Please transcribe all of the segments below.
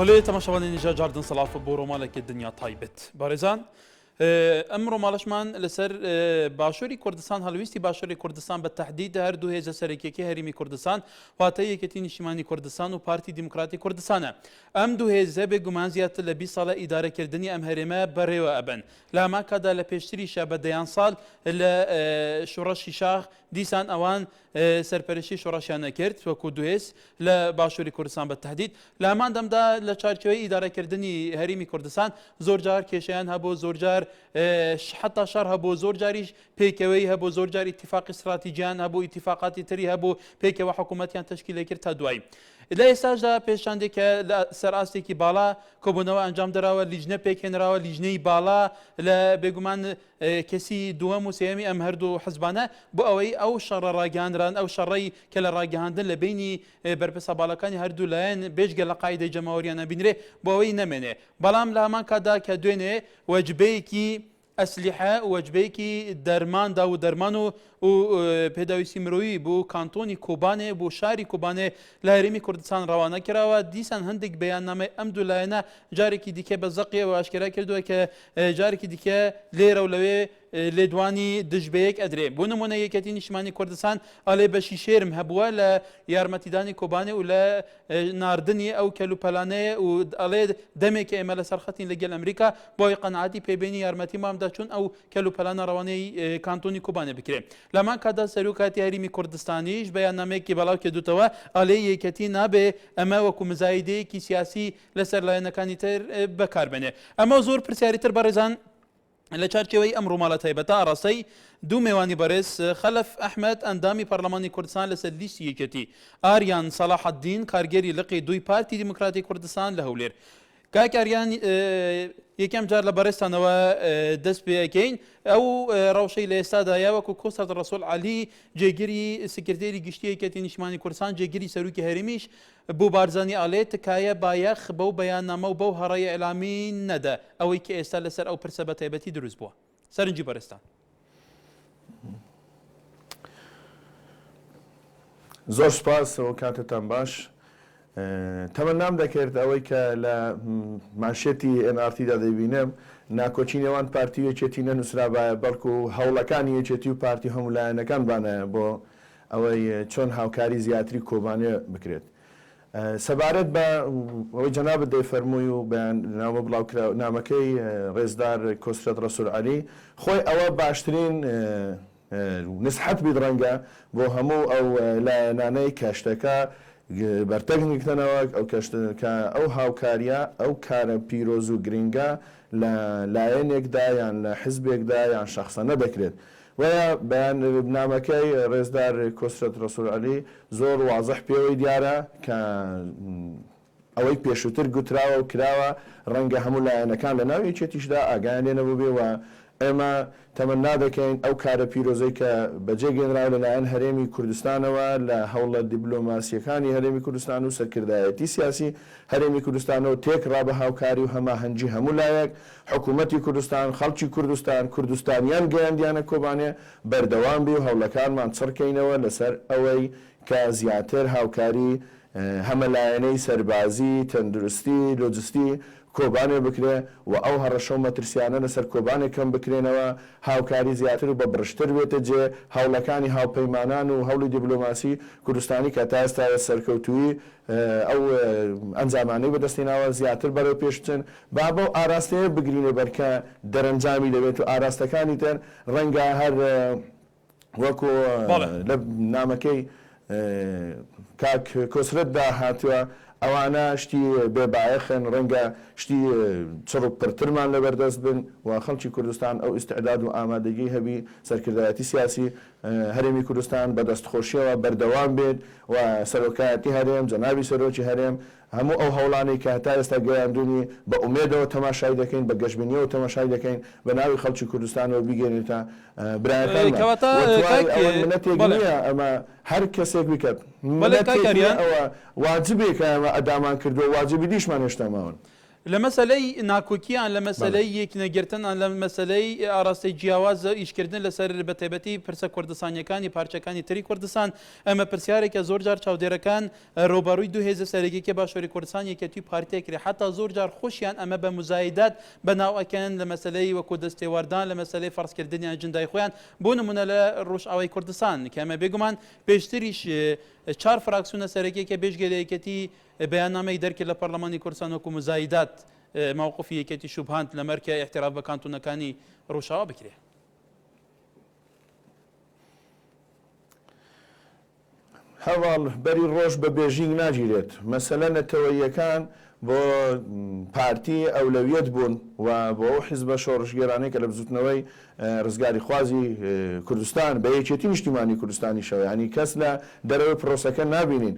خلوی تماشاوانی نجات جاردن سلاف بۆ ڕۆماڵێکی دنیا تایبەت بارێزان ئەم ڕۆماڵەشمان لەسەر باشووری کوردستان هەڵویستی باشووری کوردستان بە تەحدید هەردوو هێزە سەرەکیەکی هەرێمی کوردستان واتە یەکێتی نیشتیمانی کوردستان و پارتی دیموکراتی کوردستانە ئەم دوو هێزە بێگومان زیاتر لە 20 ساڵە ئیدارەکردنی ئەم هەرێمە بەڕێوە ئەبن لە ئەماکەدا لە پێشتریشە بە دەیان ساڵ لە شوڕەشی شاخ دیسان ئەوان سەرپەرشتی شوڕەشیان نەکرد وەکو دوو هێز لە باشووری کوردستان بە تەحدید لە هەمان دەمدا لە چارچێوەی ئیدارەکردنی هەرێمی کوردستان زۆر جار کێشەیان هەبوو زۆر جار حتا شەڕ هەبوو زۆر جاریش پێکەوەی هەبوو زۆر جار ئیتیفاقی استراتیجیان هەبوو ئیتیفاقاتی تری هەبوو پێکەوە حکوومەتیان تەشکیل کرد تا دوای لە ئێستاشدا پێشاندێکە لە سەر ئاستێکی باڵا کۆبوونەوە ئەنجام دراوە لیژنە پێکهێنراوە لیژنەی باڵا لە بێگومان کەسی دووەم و سێمی ئەم هەردوو حزبانە بۆ ئەوەی ئەو شەڕە ڕاگەاندران ئەو شەڕەی کە لە ڕاگەاندن لە بینی بەرپرسە باڵەکانی هەردوو لایەن بێژگە لە قاعدەی جەماوەریانە بینرێ بۆ ئەوەی نەمێنێ بەڵام لە هەمان کاتدا کە دوێنێ وەجبەیەکی ئەسلیحە وەجبەیەکی دەرماندا و دەرمان و پێداویستی مرۆیی بۆ کانتۆنی کۆبانێ بۆ شاری کۆبانێ لە هەرێمی کوردستان ڕەوانە کراوە دیسان هەندێک بەیاننامەی ئەم دوو لایەنە جارێکی دیکە بە زەقیەوە ئاشکرا کردووە کە جارێکی دیکە لێرە و لەوێ لێدوانی دژبەیەک ئەدرێ بۆ نمونە یەکێتی نیشتیمانی کوردستان ئەڵێ بەشی شێرم هەبووە لە یارمەتیدانی کۆبانێ و لە ناردنی ئەو کەلوپەلانەیە و ئەڵێ دەمێکە ئێمە لەسەر خەتین لەگەڵ ئەمریکا بۆی قەنەعەتی پێبینی یارمەتی مامدا چون ئەو کەلوپەلانە ڕەوانەی کانتۆنی کۆبانێ بکرێ لەمان کادا سەرۆکاتی هەرێمی کوردستانیش بەیاننامەیەکی بەڵاو کردوتەوە ئەڵێ یەکەتی نابێ ئەمە وەکو مزایدەیەکی سیاسی لەسەر لایەنەکانی تر بەکاربێنێ ئەمە زۆر پرسیاریتر بەڕێزان لە چارچێوەی ئەم ڕۆماڵە تایبەتە ئاڕاستەی دوو میێوانی بەڕێز خەڵەف ئەحمەد ئەندامی پەرلەمانی کوردستان لەسەر لیستی یەکێتی ئاریان سەڵاحەدین کارگێڕی لقی دوی پارتی دیموکراتی کوردستان لە هەولێر کاک ئاریان یەکەم جار لە بەڕێستانەوە دەست پێەکەین ئەو ڕەوشەی لە ئێستادایە وەکو کۆسەد ڕەسوول عەلی جێگیری سکرتێری گشتی یەکێتی نیشتیمانی کوردستان جێگیری سەرۆکی هەرێمیش بۆ بارزانی ئاڵێ تکایە بایەخ بەو بەیاننامە و بەو هەڕەیە ئێلامی نەدە ئەوەی کە ئێستا لەسەر ئەو پرسە بە تایبەتی دروست بووە سەرنجی بەڕێستان زۆر سپاسەوە کاتتان باش تەمەنام دەکرد ئەوەی کە لە ماشێتی NRTدا دەبینم ناکۆچی نێوان پارتی یەکێتی نەنووسرابایە بەڵکو هەوڵەکانی یەکێتی و پارتی هەموو لایەنەکان بانایە بۆ ئەوەی چۆن هاوکاری زیاتری کۆبانێ بکرێت سەبارەت بە ئەوەی جەنابەت دەیفەرمووی و بەیاننامە بڵاوکراونامەکەی ڕێزدار کۆسرەت ڕەسوول عەلی خۆی ئەوە باشترین نسحەت بیت ڕەنگە بۆ هەموو ئەو لایەنانەی کەشتەکە بەرتەکنیکتنەوە ئەو هاوکاریە ئەو کارە پیرۆز و گرنگە لە لایەنێکدا یان لە حزبێکدا یان شەخصەنە دەکرێت وەیە بەیاننامەکەی ڕێزدار کۆسرەت ڕەسوول عەلی زۆر وازەح پێوەی دیارە کە ئەوەی پێشووتر گوتراوە و کراوە ڕەنگە هەموو لایەنەکان لە ناو یەکێتیشدا ئاگایان لێ نەبوو بێ و ئێمە تەمەنا دەکەین ئەو کارە پیرۆزەی کە بەجێگەێنراوە لەلایەن هەرێمی کوردستانەوە لە هەوڵە دیبلۆماسیەکانی هەرێمی کوردستان و سەرکردایەتی سیاسی هەرێمی کوردستانەوە تێکڕا بە هاوکاری و هەماهەنگی هەموو لایەک حکوومەتی کوردستان خەڵکی کوردستانیان گەیاندیانە کۆبانێ بەردەوام بێ و هەوڵەکانمان چڕکەینەوە لەسەر ئەوەی کە زیاتر هاوکاری هەمەلایەنەی سەربازی تەندروستی لۆجستی کۆبانێ بکرێ و ئەو هەڕەشە و مەترسیانە لەسەر کۆبانێک کەم بکرێنەوە هاوکاری زیاتر و بە برشتر بێتە جێ هەوڵەکانی هاوپەیمانان و هەوڵی دیبلۆماسی کوردستانی کە تا ئێستا سەرکەوتووی ئەو ئەنجامانەی بەدەستێناوە زیاتر بەرەو پێشچن با بۆ ئاراستەیە بگرینێ بەرکە دەرەنجامی دەبێت و ئاراستەکانی تر ڕەنگە هەر وەکو لە نامەکەی کاک کۆسرەتدا هاتووە ئەوانە شتی بێبایەخن ڕەنگە شتی چڕ و پرترمان لەبەردەست بن و خەڵکی کوردستان ئەو ئیستعداد و ئامادەگی هەبی سەرکردایەتی سیاسی هەرێمی کوردستان بە دەستخۆشیەوە بەردەوام بێت و سەرۆکایەتی هەرێم جەنابی سەرۆکی هەرێم هەموو ئەو هەوڵانەی کە هەتا ئێستا گەیاندونی بە ئومێدەوە تەماشای دەکەین بە گەشتبینیەوە تەماشای دەکەین بە ناوی خەڵکی کوردستانەوە بیگەێنێتە برایەتێک نییە ئەمە هەر کەسێک بکات ئەوە واجبێک ئەمە ئەدامان کردو واجبی دیشمان هێشتا ماون لە مەسەلەی ناکۆکییان لە مەسەلەی یەکنەگرتنان لە مەسەلەی ئاڕاستی جیاواز ئیشکردن لەسەر بەتایبەتی پرسە کوردستانیەکانی پارچەکانی تری کوردستان ئەمە پرسیارێکە زۆر جار چاودێرەکان ڕۆبەڕووی دوو هێزە سەرەکیەکە باشووری کوردستان یەکێتی پارتیەکری حتا زۆر جار خۆشیان ئەمە بە مزایدات بەناوەکەن لە مەسەلەی وەکو دەستێواردان لە مەسەلەی فەرزکردنیان ئەجندای خۆیان بۆ نمونە لە ڕۆژئاوای کوردستان کە ئەمە بێگومان پێشتریش 4 فراکسیونە سەرەکیەکە بێژگەلەیەکەتی بەیاننامەی دەرکرد لە پەرلەمانی کوردستان وەکو مزایدات مووقفی یەکێتی شوبهاند لەمەرکە احتراف بە کانتونەکانی ڕۆژاوا بکرێ. هەواڵ بەری ڕۆژ بە بێژینگ ناگیرێت مەسەلە نەتەوەییەکان بۆ پارتی ئەولەویەت بوون و بۆ حیزبە شۆڕژگێرانەی کە لە بزوتنەوەی ڕزگاری خوازی کوردستان بە یەکێتی نیشتیمانی کوردستانی شەوە ینی کەس لە دەرەوەی پرۆسەکە نابینین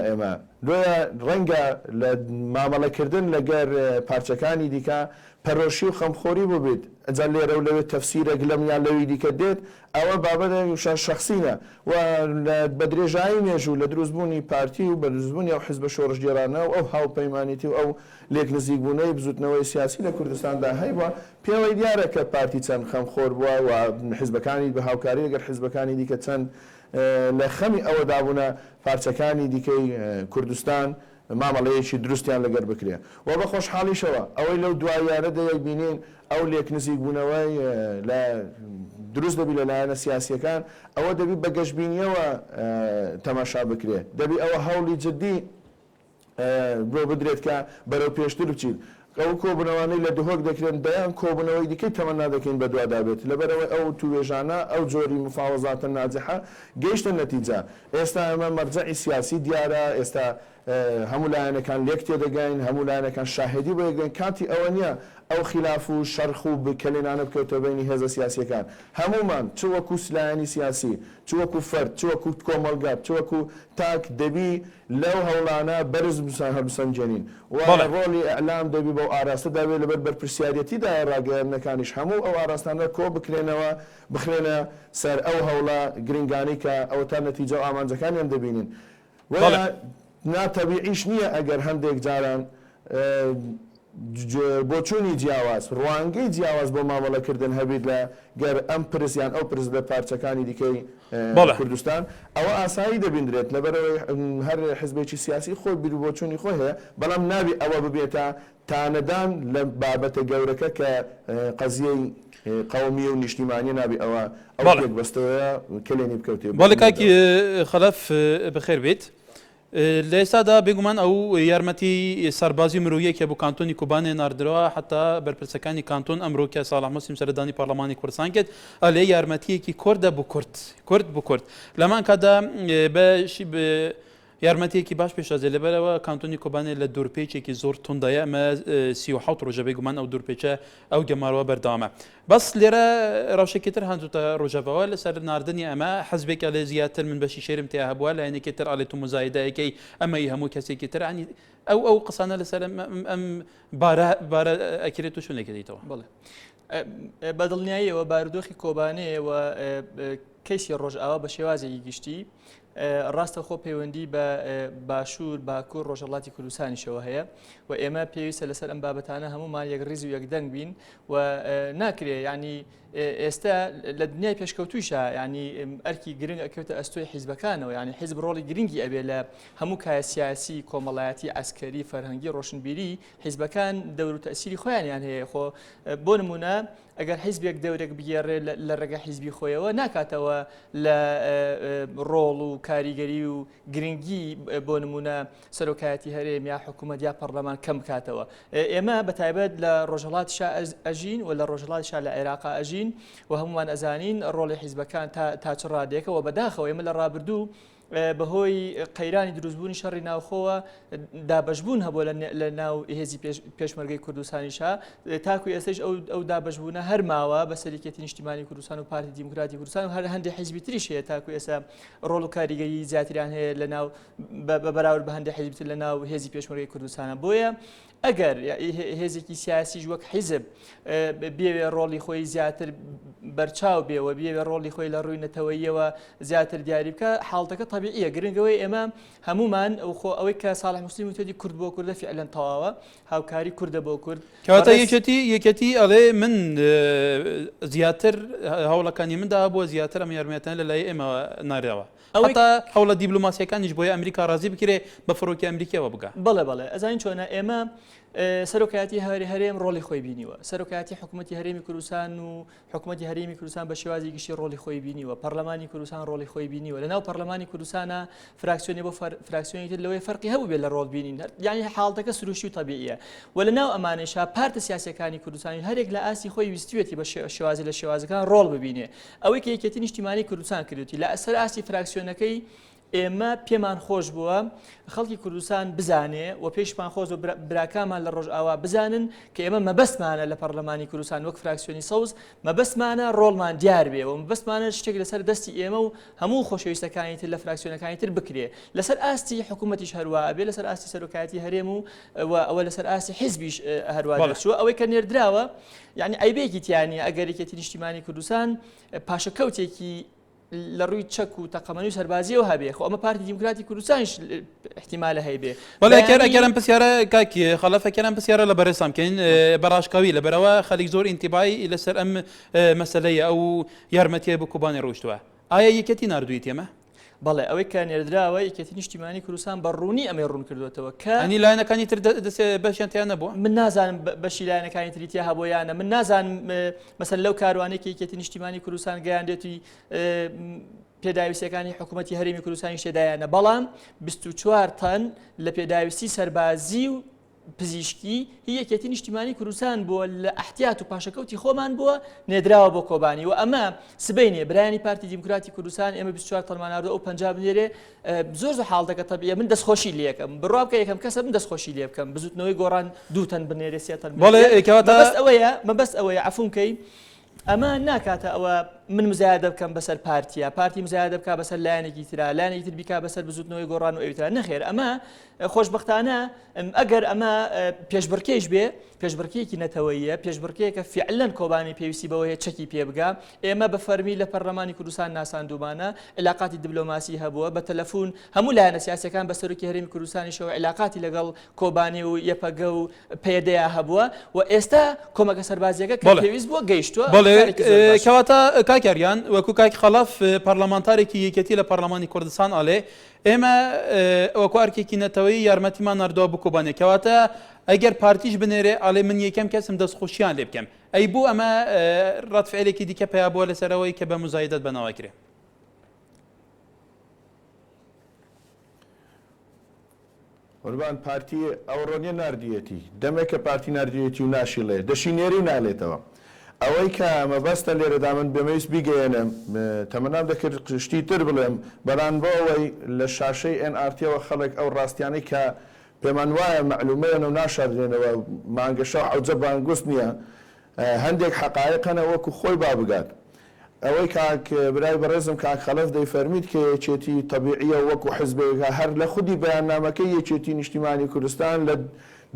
ئێمە دوایە ڕەنگە لە مامەڵەکردن لەگەر پارچەکانی دیکە پەرۆشی و خەمخۆری بوو بێت ئەجا لێرە و لەوێ تەفسیرێک لەمیان لەوی دیکە دێت ئەوە بابەتە وشان شخصینە و بە درێژایی مێژوو لە دروستبوونی پارتی و بە دروستبوونی ئەو حیزبە شۆڕژگێرانە و ئەو هاوپەیمانیتی و ئەو لێک نزیکبوونەی بزوتنەوەی سیاسی لە کوردستاندا هەیە پێوەی دیارە کە پارتی چەند خەمخۆر بووە و حیزبەکانی بە هاوکاری لەگەر حیزبەکانی دیکە چەند لە خەمی ئەوە دابوونە پارچەکانی دیکەی کوردستان مامەڵەیەکی دروستیان لەگەر بکرێ و بە خۆشحاڵیشەوە ئەوەی لەو دوایانە دەیەک بینین ئەو لێک نزیک بوونەوەی لە دروست دەبی لەلایەنە سیاسیەکان ئەوە دەبی بە گەشتبینیەوە تەماشا بکرێ دەبی ئەوە هەوڵی جددی بۆ بدرێت کە بەرەو پێشتر بچیت ئەو کۆبنەوەی لە دهۆک دەکرێن دەیان کۆبنەوەی دیکەی تەمەنا دەکەین بە دووادابێت لەبەرەوەی ئەو توێژانە ئەو جۆری مفاوەزاتە ناجحە گەیشتە نەتیجە ئێستا ئەمە مەرجەعی سیاسی دیارە ئێستا هەموو لایەنەکان لێک تێدەگەین هەموو لایەنەکان شاهدی بۆ یەکدەین کاتی ئەوە نییە ئەو خلاف و شەرخ و بکەلێنانە بکەوتە بینی هێزە سیاسیەکان هەمومان چ وەکو سلایەنی سیاسی چ وەکو فەرد چ وەکو کۆمەڵگات چ وەکو تاک دەبی لەو هەوڵانە بەرز هەڵبسەنجێنین و ڕۆڵی ئەعلام دەبی بەو ئاراستە داوێت لەبەر بەرپرسیارەتیدا ڕاگەیاندنەکانیش هەموو ئەو ئاراستانە کۆ بکرێنەوە بخرێنە سەر ئەو هەوڵە گرنگانی کە ئەوە تا نەتیجە و ئامانجەکانیان دەبینین ناتەبیعیش نییە ئەگەر هەندێک جاران بۆچوونی جیاواز ڕوانگەی جیاواز بۆ مامەڵەکردن هەبێت لە گەر ئەم پرسیان ئەو پرس لە پارچەکانی دیکەی کوردستان ئەوە ئاسایی دەبیندرێت لەبەرەوەی هەر حزبێکی سیاسی خۆی بیر بۆچوونی خۆی هەیە بەڵام نابی ئەوە ببێتە تانەدان لە بابەتە گەورەکە کە قەزیەی قومی و نیشتیمانی نابی ئەوە ئەو بەستەوەیە کلێنی بکەوتێ بەڵێ کاکی خەلەف بەخێر بێت لە ئێستادا بێگومان ئەو یارمەتی سەربازی مرۆیەکە بۆ کانتۆنی کوبانێ ناردرەوە حتا بەرپرسەکانی کانتۆن ئەمڕۆ کە ساڵح موسیم سەردانی پەرلەمانی کوردستان کرد ئەلێ یارمەتیەکی کوردە بۆ کورد بۆ کورد لەمان کادا یارمەتیەکی باش پێشازێ لەبەرەوە کانتۆنی کۆبانێ لە دوورپێچێکی زۆر توندایە ئەمە 37 ڕۆژە بێگومان ئەو دوورپێچە ئەو گەماڕەوە بەردەوامە بەس لێرە ڕەوشێکی تر هەندوتە ڕۆژەوە لەسەر ناردنی ئەمە حەزبێکە لێ زیاتر من بەشی شێرم تیا هەبووە لە یانێکی تر ئاڵێت و مزایدایەکەی ئەمەی هەموو کەسێکی تر عنی ئەو قسانە لەسەر ئەم بارە ئەکرێت و شوونێکی دیتەوە بڵێ بەدڵنیاییەوە بارودۆخی کۆبانەیەوە کەیسی ڕۆژئاوا بە شێوازێکی گشتی ڕاستە خۆ پەیوەندی بە باشوور باکوور ڕۆژهەڵاتی کوردستانیشەوە هەیە و ئێمە پێویستە لەسەر ئەم بابەتانە هەمومان یەک ڕیز و یەکدەنگ بین و ناکرێ ینی ئێستا لە دنیای پێشکەوتویشە ینی ئەرکی گرنگ ئەکەوتە ئەستۆی حیزبەکانەوە ینی حیزب ڕۆڵی گرنگی ئەبێ لە هەموو کایە سیاسی کۆمەڵایەتی ئەسکەری فەرهەنگی ڕۆشنبیری حیزبەکان دەور و تەسیری خۆیانیان هەیە خۆ بۆ نمونە ئەگەر حیزبێک دەورێک بگێڕێ لە ڕێگە حیزبی خۆیەوە ناکاتەوە لە ڕۆڵ و کاریگەری و گرنگی بۆ نمونە سەرۆکایەتی هەرێم یا حکوومەت یا پەرلەمان کەم بکاتەوە ئێمە بەتایبەت لە ڕۆژهەڵاتیشا ئەژین و لە ڕۆژهەڵاتیشا لە عێراقا ئەژین و هەمومان ئەزانین ڕۆڵی حیزبەکان تا چ ڕادێکەوە بەداخەوە ئێمە لە ڕابردوو بەهۆی قەیرانی دروستبوونی شەڕی ناوخۆوە دابەشبوون هەبووە لە ناو هێزی پێشمەرگەی کوردستانیشا تاکوی ئێستش ئەو دابەشبوونە هەر ماوە بە سەرکێتی نیشتیمانی کوردستان و پارتی دیموکراتی کوردستان و هەر هەندێک حیزبی تریش هەیە تاکوی ئێستا ڕۆڵ و کاریگەری زیاتریان هەیە لە ناو بەراورد بە هەندێک حیزبی لە ناو هێزی پێشمەرگەی کوردستانە بۆیە ئەگەر هێزێکی سیاسیش وەک حیزب بێوێ ڕۆڵی خۆی زیاتر بەرچاو بێەوە بێ ڕۆڵی خۆی لە ڕووی نەتەوەییەوە زیاتر دیاری بکە حاڵەکە طبیعیە گرنگەوەی ئێمە هەمومان ئەوەی کە ساڵح موسلیم وتێتی کورد بۆ کوردە فعلەن تەواوە هاوکاری کوردە بۆ کورد کەواتە یەکەتی ئەڵێ من زیاتر هەوڵەکانی مندا بۆ زیاتر ئەم یارمەتیان لە لای ئێمە ناراوە حتا هەوڵە دیبلۆماسیەکانیش بۆیە ئەمریکا ڕازی بکرێ بە فڕۆکی ئەمریکیەوە بگا بەڵێ ئەزانین چۆنە ئێمە سەرۆکایەتی هەرێم ڕۆڵی خۆی بینیوە سەرۆکایەتی حکوومەتی هەرێمی کوردستان و حکوومەتی هەرێمی کوردستان بە شێوازی گشتی ڕۆڵی خۆی بینیوە پەرلەمانی کوردستان ڕۆڵی خۆی بینیوە لەناو پەرلەمانی کوردستانە فراکسیۆنی بۆ فراکسیۆنی تر لەوەی فەرقی هەبوو بێت لە ڕۆڵ بینین یعنی حاڵەتەکە سروشتی و طبیعیە و لەناو ئەمانەشا پارتە سیاسیەکانی کوردستانی هەرێک لە ئاسی خۆی ویستوێتی بە شێوازی لە شێوازەکان ڕۆڵ ببینێ ئەوەی کە یەکێتی نیشتیمانی کوردستان کردوتی لە ئەسەر ئاسی فراکسیۆنەکەی ئێمە پێمان خۆش بووە خەڵکی کوردستان بزانێ و پێشمان خۆش و براکامان لە ڕۆژئاوا بزانن کە ئێمە مەبەستمانە لە پەرلەمانی کوردستان وەک فراکسیۆنی سەوز مەبەستمانە ڕۆڵمان دیار بێ و مەبەستمانە شتێک لەسەر دەستی ئێمە و هەموو خۆشەویستەکانی تر لە فراکسیۆنەکانی تر بکرێ لەسەر ئاستی حکوومەتیش هەروە بێ لەسەر ئاستی سەرۆکایەتی هەرێم و ئەوە لەسەر ئاستی حیزبیش هەروە دەچووە ئەوەی کە نێردراوە یعنی ئەیبێکی تیانی ئەگەر یەکێتی نیشتیمانی کوردستان پاشەکەوتێکی لە ڕووی چەک و تەقەمەنی و سەربازیەوە هەبێ خۆ ئەمە پارتی دیموکراتی کوردستانیش احتیمالە هەیبێ بەڵێکەرەکەرم پرسیارە کاکی خەڵەفەکەرم پرسیارە لە بەرەسام کەین بەڕاشکاوی لەبەرەوە خەڵک زۆر ئینتیبای لەسەر ئەم مەسەلەیە ئەو یارمەتیە بە کوبانی ڕۆیشتووە ئایا یەکەتی نردوویت ئێمە بەڵێ ئەوەی کە نێردراوە یەکێتی نیشتیمانی کوردستان بە ڕوونی ئەمەی ڕوون کردوێتەوە کە ئەنی لایەنەکانی تر بەشیان تیان نەبووە من نازانم بەشی لایەنەکانی تریتیا هەبۆیانە من نازانم مەسەن لەو کاروانێکی یەکێتی نیشتیمانی کوردستان گەیاندێتی پێداویستەکانی حکوومەتی هەرێمی کوردستانی شێدایانە بەڵام 24 تەن لە پێداویستی سەربازی و پزیشکی هی یەکێتی نیشتیمانی کوردستان بووە لە ئەحتیات و پاشەکەوتی خۆمان بووە نێدراوە بۆ کۆبانی و ئەمە سبەینێ برایانی پارتی دیموکراتی کوردستان ئێمە 24 تەڵماناردە ئەو پەنجاب لێرێ زۆر حاڵەتەکە طبیعیە من دەستخۆشی لێ یەکەم بڕوا بکە یەکەم کەسە من دەستخۆشی لێ بکەم بزوتنەوەی گۆڕان 2 تەن بنێرێ 3 تەن مەبەست ئەوەیە عەفومکەی ئەمە ناکاتە ئەوە من مزایدە بکەم بەسەر پارتیە پارتی مزایدە بکە بەسەر لایەنێکی ترا لایەنێکی تر بیکا بەسەر بزوتنەوەی گۆڕان و ئەویترا نەخێر ئەمە خۆشبەختانە ئەگەر ئەمە پێشبڕکێش بێ پێشبڕکەیەکی نەتەوەییە پێشبڕکەیەکە فعلەن کۆبانی پێویستی بەوەیە چەکی پێ بگا ئێمە بە فەرمی لە پەرلەمانی کوردستان ناساندومانە علاقاتی دیبلۆماسی هەبووە بە تەلەفۆن هەموو لایەنە سیاسیەکان بە سەرۆکی هەرێمی کوردستانیشەوە علاقاتی لەگەڵ کۆبانی و یەپەگە و پێدەیە هەبووە و ئێستا کۆمەکە سەربازیەکە کە پێویست بووە گەیشتووە کەواتە کاکیان وەکو کاکی خەڵەف پەرلەمانتارێکی یەکێتی لە پەرلەمانی کوردستان ئاڵێ ئێمە وەکو ئەرکێکی نەتەوەی یارمەتیمان نردووە بە کۆبانێک کەواتە ئەگەر پارتیش بنێرێ ئاڵێ من یەکەم کەسم دەستخۆشییان لێ بکەم ئەی بوو ئەمە ڕەتفعلێکی دیکە پیا بووە لەسەرەوەی کە بە مزایدەت بەناوەکرێ قوربان پارتی ئەوڕۆنیە نردویەتی دەمێکە پارتی نردویەتی و ناشیڵێ دەشینێری و نالێتەوە ئەوەی کە مەبەستە لێرەدا من بەمەویست بیگەێنم تەمەنام دەکرد شتی تر بڵێم بەران بۆ ئەوەی لە شاشەی NRTەوە خەڵک ئەو ڕاستیانەی کە پێمان وایە معلومەیەن و ناشاردێنەوە مانگەشە عەوجە بانگوست نییە هەندێک حەقایقەنە وەکو خۆی بابگات ئەوەی کاک برای بەڕێزم کاک خەڵەف دەیفەرمیت کە یەکێتی طبیعیە وەکو حزبێکە هەر لە خودی بەیاننامەکەی یەکێتی نیشتیمانی کوردستان لە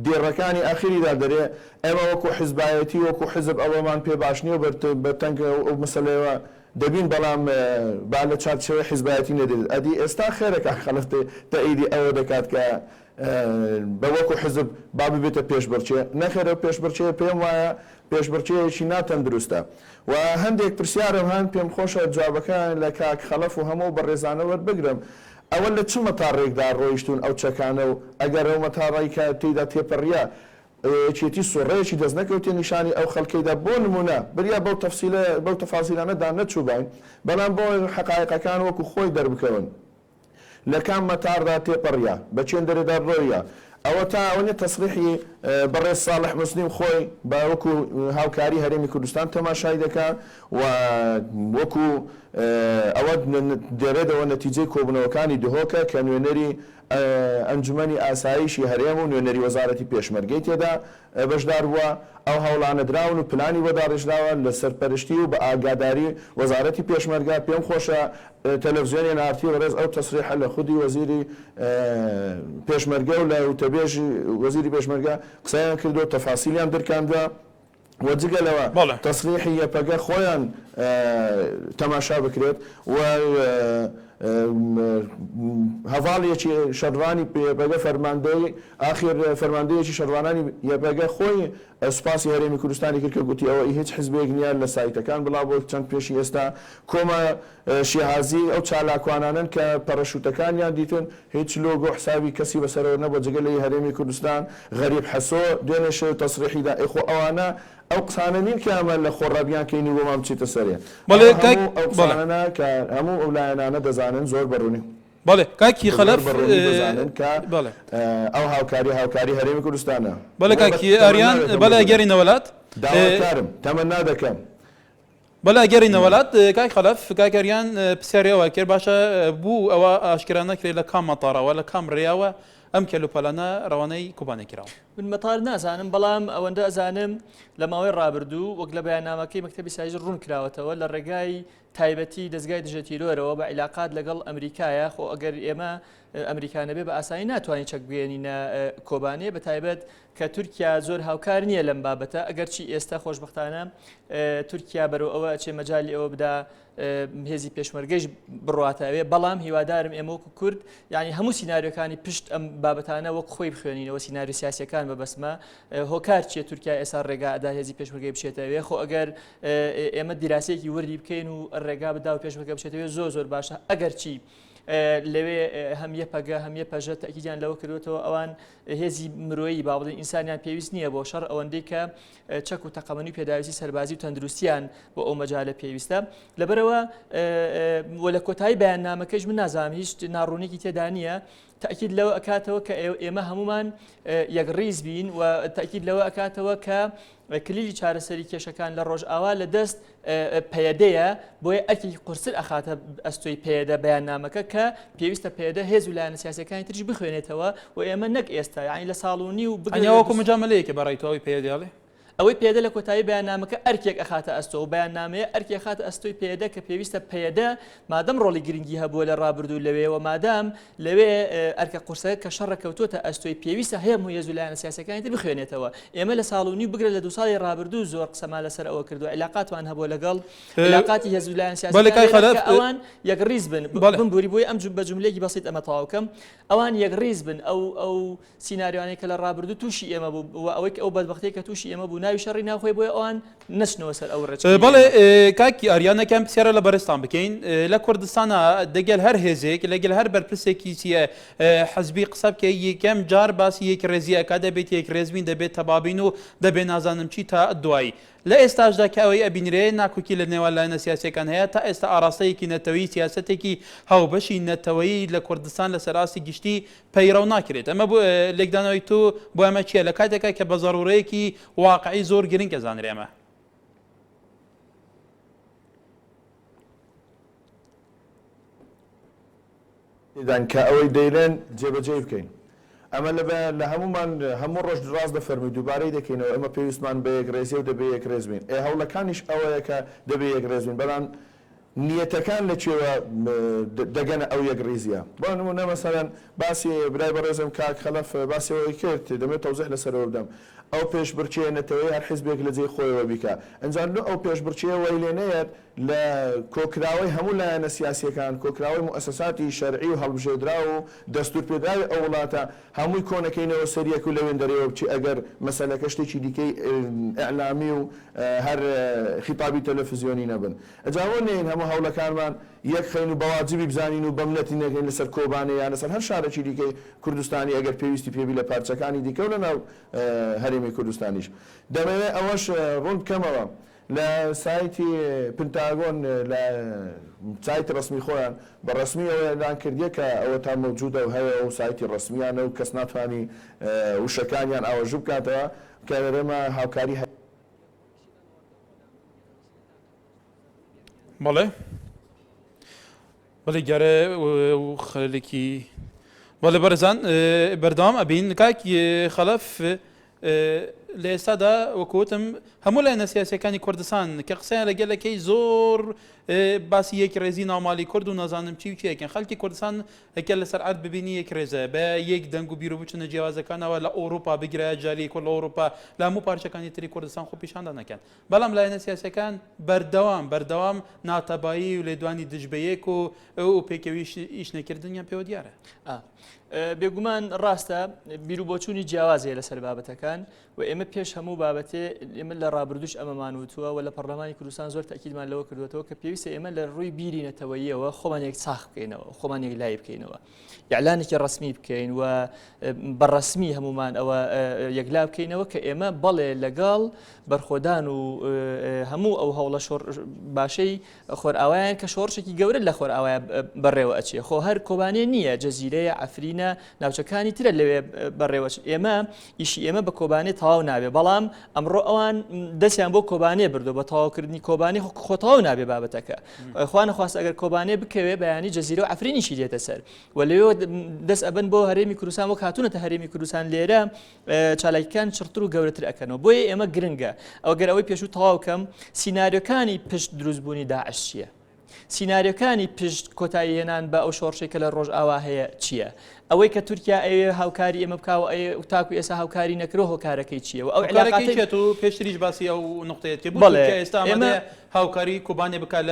دیڕەکانی ئاخریدا دەرێ ئێمە وەکو حزبایەتی وەکو حزب ئەوەمان پێ باش نییە بە تەنگ ئەو مەسەلەیەوە دەبین بەڵام با لە چارچەوەی حزبایەتی نەدێت ئەدی ئێستا خێرەکە خەڵەف تەئیدی ئەوە دەکات کە بە وەکو حزب با ببێتە پێشبڕچێ نەخێرە پێشبڕچێ پێم وایە پێشبڕچەیەکی ناتەندروستە و هەندێک پرسیارم هەن پێم خۆشە جوابەکان لە کاک خەڵەف و هەموو بەڕێزانە وەربگرم ئەوە لە چ مەتاڕێکدا ڕۆیشتون ئەو چەکانە و ئەگەر ئەو مەتاڕی کە تێیدا تێپەڕیا چێتی سوڕەیەکی دەست نەکەوتێ نیشانی ئەو خەڵکەیدا بۆ نمونە بریا بەو تەفاسیلانەدا نەچووبین بەڵام بۆ حەقایقەکان وەکو خۆی دەربکەون لە کام مەتاردا تێپەڕیا بە چێن دەرێدا ڕۆیە ئەوە تا ئەوەنێ تەسریحی بەڕێز ساڵح موسلیم خۆی بە وەکو هاوکاری هەرێمی کوردستان تەماشای دەکات و وەکو ئەوە دەرێتەوە نەتیجەی کۆبوونەوەکانی دهۆکە کە نوێنەری ئەنجومەنی ئاسایشی هەرێم و نوێنەری وەزارەتی پێشمەرگەی تێدا بەشدار بووە ئەو هەوڵانە دراون و پلانی وەداڕژراوە لە سەرپەرشتی و بە ئاگاداری وەزارەتی پێشمەرگا پێم خۆشە تەلەڤیزیۆنی نارتی وەرێز ئەو تەسریحە لە خودی وەزیری پێشمەرگە و لە وتەبێژی وەزیری پێشمەرگا قسەیان کردو تەفاسیلیان دەرکاندووە وەجگەلەوە تەسریحی یەپەگە خۆیان تەماشا بکرێت و هەواڵێکی شەڕوانی پێبەگە فەرماندەی ئاخر فەرماندەیەکی شەڕوانانی یەبەگە خۆی سوپاسی هەرێمی کوردستانی کرد کە گوتی ئەوە هیچ حزبێک نییە لە سایتەکان بڵاو بۆ چەند پێشی ئێستا کۆمە شیعازی ئەو چالاکوانانن کە پەرەشوتەکانیان دیتون هیچ لۆگۆ حسابی کەسی بەسەرەوە نەبووە جگە لە هەرێمی کوردستان غەریب حەسۆ دوێنێ شێو تەسریحیدا ئەخۆ ئەوانە ئەو قسانە نین کە ئەمە لە خۆڕابیان کەینی بۆ مام بچیتە سەرێ ئەو قسانە کە هەموو ئەو لایەنانە دەزانن زۆر بەڕوونی بەڵێ کاکی خەلەف ئەو هاوکاری هەرێمی کوردستانە بەڵێ کاکی ئاریان بەڵێ ئەگەری نەوەلات داواکارم تەمەنا دەکەم بەڵێ ئەگەری نەوەلات کاک خەلەف کاک ئاریان پرسیارەوە کرد باشە بوو ئەوە ئاشکرا نەکرێت لە کام مەتاڕەوە لە کام ڕێیاوە ئەم کەلوپەلانە ڕەوانەی کوبانێک کراوە من مەتار نازانم بەڵام ئەوەندە ئەزانم لە ماوەی ڕابردوو وەک لە بەیاننامەکەی مەکتەبی سایژ ڕوون کراوەتەوە لە ڕێگای تایبەتی دەستگای دژە تیرۆرەوە بە عیلاقات لەگەڵ ئەمریکایە خۆ ئەگەر ئێمە ئەمریکانە بێ بە ئاسایی ناتوانین چەک بێنینە کۆبانێ بە تایبەت کە تورکیا زۆر هاوکار نییە لەم بابەتە ئەگەرچی ئێستا خۆشبەختانە تورکیا بەرەو ئەوە چێ مەجای ئەوە بدا هێزی پێشمەرگەیش بڕاتاوێ بەڵام هیوادارم ئێمە وەکو کورد یعنی هەموو سیناریۆکانی پشت ئەم بابەتانە وەک خۆی بخوێنینەوە سیناریۆ سیاسیەکان بەبەسمە هۆکار چیە تورکیا ئێستا ڕێگا ئەدا هێزی پێشمەرگەی بچێتەوە خۆ ئەگەر ئێمە دیراسەیەکی وردی بکەین و ڕێگا بدا و پێشمەرگە بچێتەوە زۆر باشە ئەگەرچی لەوێ هەمیە پەگە هەمیە پەژە تاکیدیان لەوە کردوێتەوە ئەوان هێزی مرۆیی با بڵێن ئینسانیان پێویست نییە بۆ شەڕ ئەوەندەی کە چەک و تەقەمەنی پێداویستی سەربازی و تەندروستیان بۆ ئەو مەجالە پێویستە لەبەرەوە لە کۆتایی بەیاننامەکەش من نازانم هیچ ناڕوونێکی تێدا نییە تاکید لەوە ئەکاتەوە کە ئێمە هەمومان یەکڕیز بین و تاکید لەوە ئەکاتەوە کە کلیلی چارەسەری کێشەکان لە ڕۆژئاوا لە دەست پەیەدەیە بۆیە ئەرکی قورسر ئەخاتە ئەستۆی پێدە بەیاننامەکە کە پێویستە پێدە هێز و لایەنە سیاسەکانی ترش بخوێنێتەوە و ئێمە نەک ئێستا یعنی لە ساڵونی و بگەوەکو مجاملەیەکە بەڕای تەواوی پێداڵێ ئەوەی پێدە لە کۆتایی بەیاننامەکە ئەرکێک ئەخاتە ئەستۆ و بەیاننامەیە ئەرکی ئەخاتە ئەستۆی پێدە کە پێویستە پێدە مادەم ڕۆڵی گرنگی هەبووە لە ڕابردوو لەوێەوە مادام لەوێ ئەرکە قورسەکە کە شەڕە کەوتوتە ئەستۆی پێویستە هەیە هێز و لایەنە سیاسەکانی تر بخوێنێتەوە ئێمە لە ساڵونی بگرە لە 2 ساڵی ڕابردوو زۆر قسەمان لەسەر ئەوە کردو علاقاتوان هەبووە لەگەڵ علاقاتی هێز و لایەنە سیاسەکان ئەوان یەکڕیز بن بمبووری بۆی ئەم بە جملەیەکی بەسیط ئەمە تەواوکەم ئەوان یەکڕیز بن ئەو سیناریۆوانەی کە لە ڕابردوو تووشی ئێمە بوو ئەوەی ئەو بەدبەختەیە کە تووشی ئێمە بوو ناوی شەڕی ناوخۆی بۆی ئەوان نەچنەوە سەر ئەو ڕێچ بەڵێ کاکی ئاریانەکەم پرسیارە لە بەرزتان بکەین لە کوردستانە دەگەل هەر هێزێک لەگەل هەر بەرپرسێکی چیە حەزبی قسە بکە یەکەم جار باسی یەک ڕێزیەکە دەبێت یەک ڕێزبین دەبێت تەبابین و دەبێت نازانم چی تا دوایی لە ئێستاشدا کە ئەوەی ئەبینرێ ناکوکی لە نێوان لایەنە سیاسیەکان هەیە تا ئێستا ئاراستەیەکی نەتەوەی سیاسەتێکی هاوبەشی نەتەوەی لە کوردستان لە سەراستی گشتی پەیڕەو ناکرێت ئەمە لێکدانەوەی تو بۆ ئەمە چییە لە کاتێکە کە بە ضرورەیەکی واقعی زۆر گرنگ ئەزانرێ ئەمە کە ئەوەی دەیڵێن جێبەجێ بکەین ئەمە لە هەمومان هەموو ڕۆژ ڕاست دەفەرمی دووبارەی دەکەینەوە ئەمە پێویستمان بە یەک ڕێزی و دەبێ یەک ڕێزبین هەوڵەکانیش ئەوەیە کە دەبێ یەک ڕێزبین بەڵام نیەتەکان لەکوێوە دەگەنە ئەو یەک ڕێزیە بۆ نمونە مەسەڵەن باسی برای بەڕێزم کاک خەلەف باسیەوەی کرد دەمێت تەوزیح لەسەرەوە بدەم ئەو پێشبڕکێ نەتەوەی هەر حیزبێک لە جێی خۆیەوە بیکە ئەنجام ئەو پێشبڕکێ وەیلێنەیەت لە کۆکراوەی هەموو لایەنە سیاسیەکان کۆکراوەی موسەساتی شەرعی و هەڵبژێردرا و دەستور پێدراوی ئەو وڵاتە هەمووی کۆنەکەینەوە سەریەک و لەوێن دەرەوە بچی ئەگەر مەسەلەکە شتێکی دیکەی ئەعلامی و هەر خیتابی تەلەڤیزیۆنی نەبن ئەجاوە نین هەموو هەوڵەکانمان یەک خەین و بەواجبی بزانین و بەمنەتی نەکەین لەسەر کۆبانە یان لەسەر هەر شارێکی دیکەی کوردستانی ئەگەر پێویستی پێبی لە پارچەکانی دیکە و لەناو هەرێمی کوردستانیش دەمەوێت ئەوەش ڕوون بکەمەوە لە سایتی پنتاگۆن لە سایتی ڕسمی خۆیان بە ڕسمی ئەوە ئەلان کردیە کە ئەوە تا مەوجودە و هەیە و سایتی ڕسمیانە و کەس ناتوانانی وشەکانیان ئاوەژوو بکاتەوە کە لەرەمە هاوکاری بەڵێ بەڵێ گەرە خەلێکی بەڵێ بەرزان بەردەوام ئەبین کاکی خەلەف لە ئێستادا وەکوتم هەموو لایەنە سیاسیەکانی کوردستان کە قسەیان لەگەلەکەی زۆر باسی یەک ڕێزی ناوماڵی کورد و نازانم چی چیەکەن خەڵکی کوردستان ئەگەر لەسەر عەرد ببینی یەک ڕێزە بە یەک دەنگ و بیر و بچنە جیاوازەکانەوە لە ئەوروپا بگرە جاری کۆ لە ئەوروپا لە هەموو پارچەکانی تری کوردستان خۆ پیشاندا نەکەن بەڵام لایەنە سیاسەکان بەردەوام ناتەبایی و لێدوانی دژبەیەک و پێکەوی ئیش نەکردنیان پێوە دیارە. بێگومان ڕاستە بیر و بۆچوونی جیاوازەیە لەسەر بابەتەکان و ئێمە پێش هەموو بابەتێ ئێمە لە ڕابردوش ئەمەمان وتووە و لە پەرلەمانی کوردستان زۆر تاکیدمان لەوە کردوێتەوە کە پێویستە ئێمە لە ڕووی بیری نەتەوەییەوە خۆمان یەک چاخ بکەینەوە خۆمان یەک لای بکەینەوە یاعلانێکی ڕسمی بکەین و بەڕسمی هەمومان ئەوە یەکلا بکەینەوە کە ئێمە بەڵێ لەگەڵ بەرخۆدان و هەموو ئەو هەوڵە باشەی خۆرئاوایان کە شۆڕشێکی گەورە لە خۆرئاوایە بەڕێوە ئەچێ خۆ هەر کۆبانێ نییە جەزیرەیە ئەفرینە ناوچەکانی ترە لەوێ بەڕێوە ئێمە ئیشی ئێمە بە کۆبانێ تەواو نابێ بەڵام ئەمڕۆ ئەوان دەستیان بۆ کۆبانێ بردو بە تەواوکردنی کۆبانی خۆ تەواو نابێ بابەتەکە خوا نەخواست ئەگەر کۆبانێ بکەوێ بەیانی جەزیرە و ئەفرینیشی دێتە سەر و لەوێ دەست ئەبن بۆ هەرێمی کوردستان وەک هاتوونەتە هەرێمی کوردستان لێرە چالاکیەکان چڕتر و گەورەتر ئەکەنەوە بۆیە ئێمە گرنگە ئەو گەر ئەوەی پێشوو تەواوکەم سیناریۆکانی پشت دروستبوونی داعش چییە؟ سیناریۆکانی پشت کۆتایی هێنان بە ئەو شۆڕشێکە لە ڕۆژئاوا هەیە چییە؟ ئەوەی کە تورکیا ئەوێ هاوکاری ئێمە بکاو تاکو ئێستا هاوکاری نەکرۆ هۆکارەکەی چییە؟ و ئەو علاقەکەی و پێشتریش باسی ئەو نقطەیەت بڵێ ئێستا ئەمەدە هاوکاری کوبانێ بکات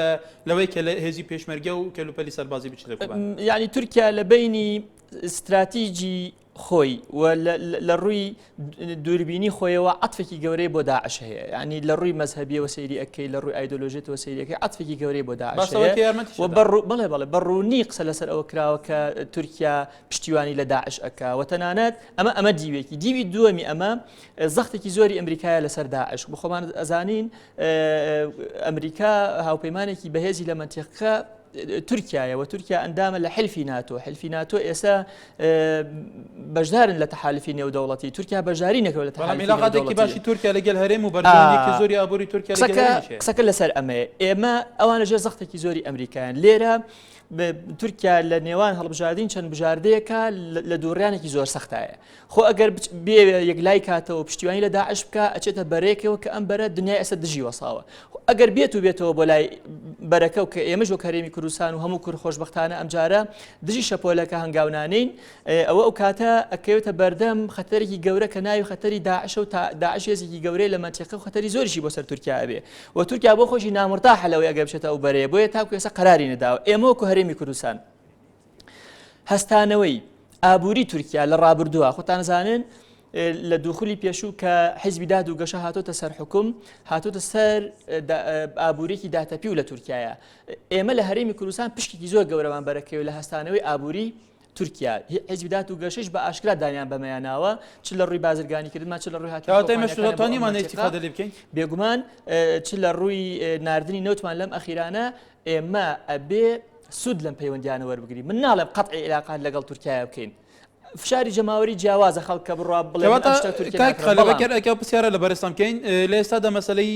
لەوەی کە لە هێزی پێشمەرگە و کەلوپەلی سەربازی بچێت لە کوبان. یعنی تورکیا لە بینی استراتیجی خۆی و لە ڕووی دووربینی خۆیەوە عەتفێکی گەورەی بۆ داعش هەیە ینی لە ڕووی مەزهەبیەوە سەیری ئەکەی لە ڕووی ئایدۆلۆژیەتەوە سەیریەکەی عەتفێکی گەورەی بۆ داعش هەیە و بەڵێ بەڕوونی قسە لەسەر ئەوە کراوە کە تورکیا پشتیوانی لە داعش ئەکا و تەنانەت ئەمە دیوێکی دیوی دووەمی ئەمە زەختێکی زۆری ئەمریکایە لەسەر داعش بۆ خۆمان ئەزانین ئەمریکا هاوپەیمانێکی بەهێزی لە منتیقە تورکیایە و تورکیا ئەندامە لە حلفی ناتۆ ئێستا بەشدارن لە تەحالفی نێودەوڵەتی تورکیا بەشداری نەکەوە لە تەحالفی علاقەتێکی باشی تورکیا لەگەڵ هەرێم و بەردەوامێکی زۆری ئابووری تورکیا قسەکە لەسەر ئەمەیە ئێمە ئەوانەژێ زەختێکی زۆری ئەمریکایان لێرە تورکیا لە نێوان هەڵبژاردین چەند بژاردەیەکە لە دووڕیانێکی زۆر سەختایە خۆ ئەگەر بێ یەکلای کاتەوە پشتیوانی لە داعش بکە ئەچێتە بەرێکەوە کە ئەم بەرە دنیای ئێستا دژی وەساوە ئەگەر بێتەوە بۆ لای بەرەکە و کە ئێمەش وەک هەرێمی کوردستان و هەموو کورد خۆشبەختانە ئەمجارە دژی شەپۆلەکە هەنگاونانین ئەوە ئەو کاتە ئەکەوێتە بەردەم خەتەرێکی گەورە کە ناوی خەتەری داعش و داعش هێزێکی گەورەی لە منتیقە و خەتەری زۆریشی بۆ سەر تورکیا ئەبێ و تورکیا بۆ خۆشی نامرتاحە لەوەی ئەگەر بچێتە ئەو بەرەیە بۆیە تاکو ئێستا قەراری نەداوە ئێمە وەکو هەرێمی کوردستان هەستانەوەی ئابووری تورکیا لە ڕابردووە خۆتان زانن لە دووخولی پێشوو کە حیزبی داد و گەشە هاتۆتە سەر حکوم هاتۆتە سەر ئابوورێکی داتەپی و لە تورکایە ئێمە لە هەرێمی کوردستان پشتێکی زۆر گەورەمان بەرەکەوێت لە هەستانەوەی ئابووری تورکیا حیزبی داد و گەشەش بە ئاشکرا دانیان بەمەیاناوە چ لە ڕووی بازرگانیکردمان چ لە ڕووی هاتووانیمان استیفادە لێ بکەین بێگومان چ لە ڕووی ناردنی نەوتمان لەم ئەخیرانە ئێمە ئەبێ سود لەم پەیوەندیانە وەربگری من ناڵێم قەتعی علاقات لەگەڵ تورکیا بکەین فشاری جەماوەری جیاوازە خەڵکە بڕوا بڵێ پرسیارە لە بەرزتان بکەین لە ئێستادا مەسەلەی